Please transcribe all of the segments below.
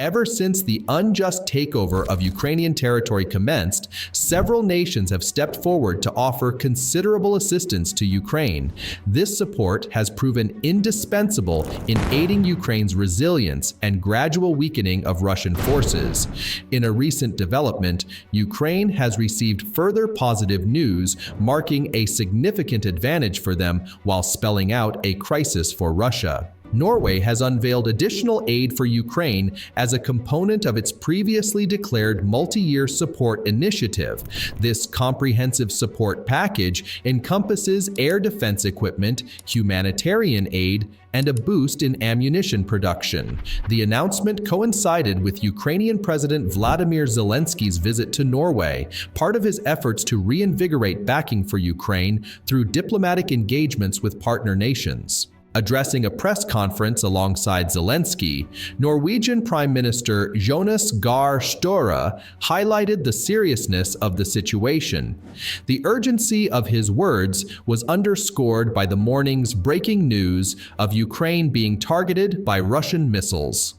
Ever since the unjust takeover of Ukrainian territory commenced, several nations have stepped forward to offer considerable assistance to Ukraine. This support has proven indispensable in aiding Ukraine's resilience and gradual weakening of Russian forces. In a recent development, Ukraine has received further positive news, marking a significant advantage for them while spelling out a crisis for Russia. Norway has unveiled additional aid for Ukraine as a component of its previously declared multi-year support initiative. This comprehensive support package encompasses air defense equipment, humanitarian aid, and a boost in ammunition production. The announcement coincided with Ukrainian President Vladimir Zelensky's visit to Norway, part of his efforts to reinvigorate backing for Ukraine through diplomatic engagements with partner nations. Addressing a press conference alongside Zelensky, Norwegian Prime Minister Jonas Gahr Støre highlighted the seriousness of the situation. The urgency of his words was underscored by the morning's breaking news of Ukraine being targeted by Russian missiles.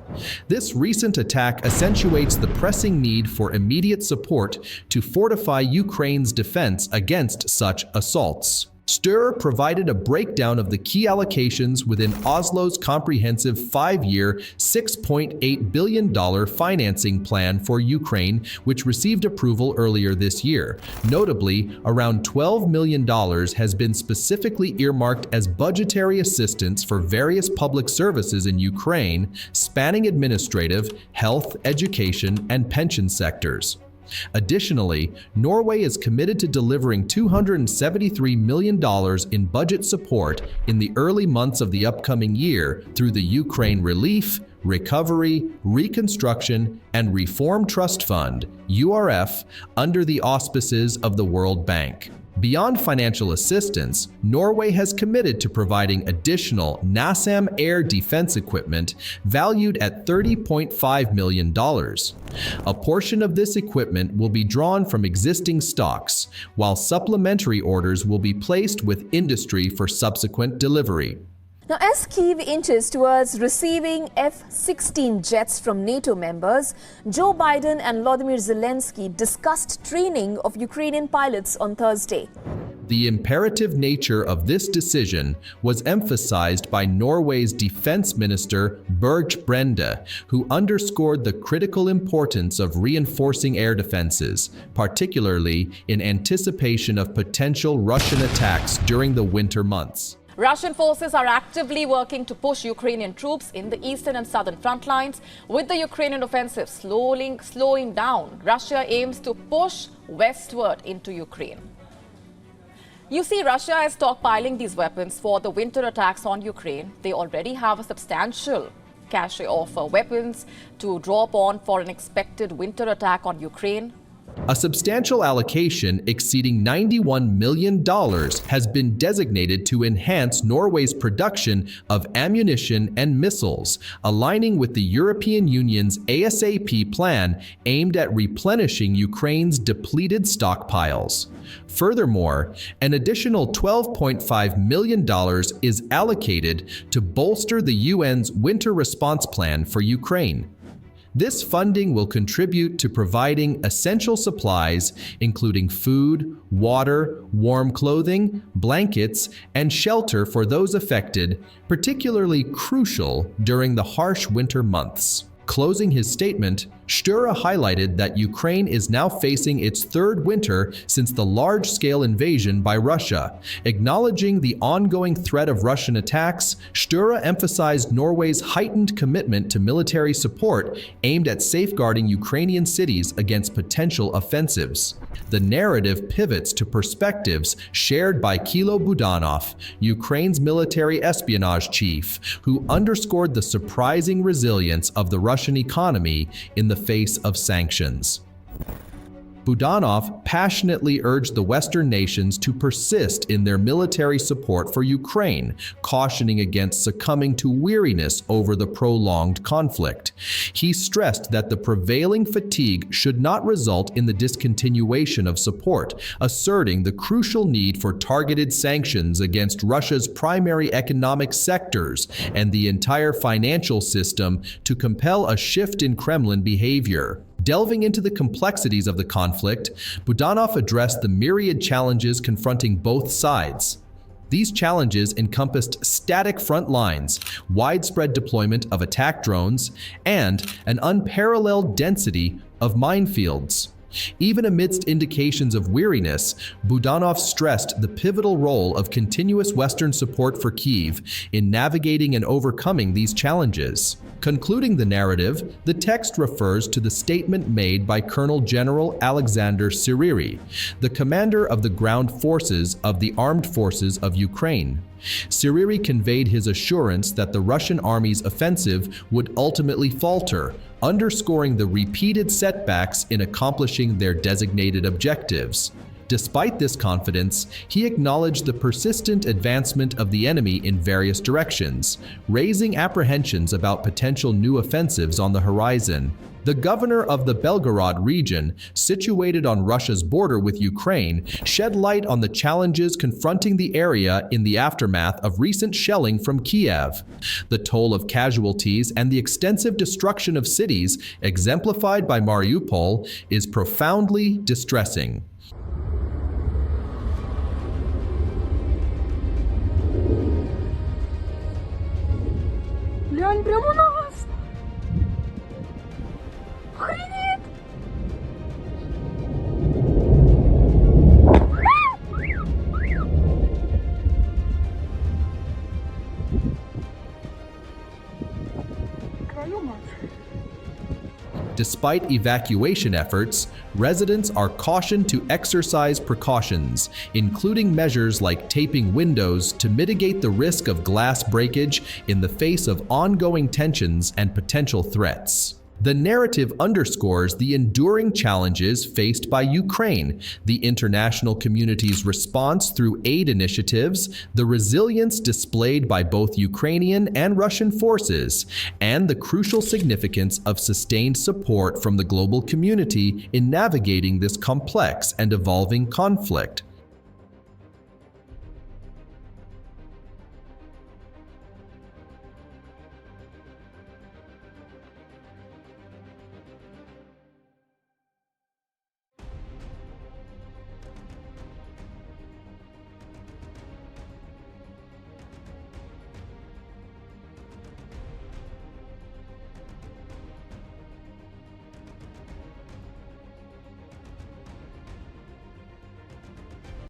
This recent attack accentuates the pressing need for immediate support to fortify Ukraine's defense against such assaults. Støre provided a breakdown of the key allocations within Oslo's comprehensive 5-year, $6.8 billion financing plan for Ukraine, which received approval earlier this year. Notably, around $12 million has been specifically earmarked as budgetary assistance for various public services in Ukraine, spanning administrative, health, education, and pension sectors. Additionally, Norway is committed to delivering $273 million in budget support in the early months of the upcoming year through the Ukraine Relief, Recovery, Reconstruction, and Reform Trust Fund, URF, under the auspices of the World Bank. Beyond financial assistance, Norway has committed to providing additional NASAM air defense equipment valued at $30.5 million. A portion of this equipment will be drawn from existing stocks, while supplementary orders will be placed with industry for subsequent delivery. Now, as Kyiv inches towards receiving F-16 jets from NATO members, Joe Biden and Volodymyr Zelensky discussed training of Ukrainian pilots on Thursday. The imperative nature of this decision was emphasized by Norway's Defense Minister Børge Brende, who underscored the critical importance of reinforcing air defenses, particularly in anticipation of potential Russian attacks during the winter months. Russian forces are actively working to push Ukrainian troops in the eastern and southern front lines. With the Ukrainian offensive slowing down, Russia aims to push westward into Ukraine. You see, Russia is stockpiling these weapons for the winter attacks on Ukraine. They already have a substantial cache of weapons to draw upon for an expected winter attack on Ukraine. A substantial allocation exceeding $91 million has been designated to enhance Norway's production of ammunition and missiles, aligning with the European Union's ASAP plan aimed at replenishing Ukraine's depleted stockpiles. Furthermore, an additional $12.5 million is allocated to bolster the UN's winter response plan for Ukraine. This funding will contribute to providing essential supplies, including food, water, warm clothing, blankets, and shelter for those affected, particularly crucial during the harsh winter months. Closing his statement, Støre highlighted that Ukraine is now facing its third winter since the large-scale invasion by Russia. Acknowledging the ongoing threat of Russian attacks, Støre emphasized Norway's heightened commitment to military support aimed at safeguarding Ukrainian cities against potential offensives. The narrative pivots to perspectives shared by Kilo Budanov, Ukraine's military espionage chief, who underscored the surprising resilience of the Russian economy in the face of sanctions. Budanov passionately urged the Western nations to persist in their military support for Ukraine, cautioning against succumbing to weariness over the prolonged conflict. He stressed that the prevailing fatigue should not result in the discontinuation of support, asserting the crucial need for targeted sanctions against Russia's primary economic sectors and the entire financial system to compel a shift in Kremlin behavior. Delving into the complexities of the conflict, Budanov addressed the myriad challenges confronting both sides. These challenges encompassed static front lines, widespread deployment of attack drones, and an unparalleled density of minefields. Even amidst indications of weariness, Budanov stressed the pivotal role of continuous Western support for Kyiv in navigating and overcoming these challenges. Concluding the narrative, the text refers to the statement made by Colonel General Alexander Støre, the commander of the ground forces of the armed forces of Ukraine. Støre conveyed his assurance that the Russian army's offensive would ultimately falter, underscoring the repeated setbacks in accomplishing their designated objectives. Despite this confidence, he acknowledged the persistent advancement of the enemy in various directions, raising apprehensions about potential new offensives on the horizon. The governor of the Belgorod region, situated on Russia's border with Ukraine, shed light on the challenges confronting the area in the aftermath of recent shelling from Kiev. The toll of casualties and the extensive destruction of cities, exemplified by Mariupol, is profoundly distressing. Глянь, прямо на вас! Охренеть! Твою мать! Despite evacuation efforts, residents are cautioned to exercise precautions, including measures like taping windows to mitigate the risk of glass breakage in the face of ongoing tensions and potential threats. The narrative underscores the enduring challenges faced by Ukraine, the international community's response through aid initiatives, the resilience displayed by both Ukrainian and Russian forces, and the crucial significance of sustained support from the global community in navigating this complex and evolving conflict.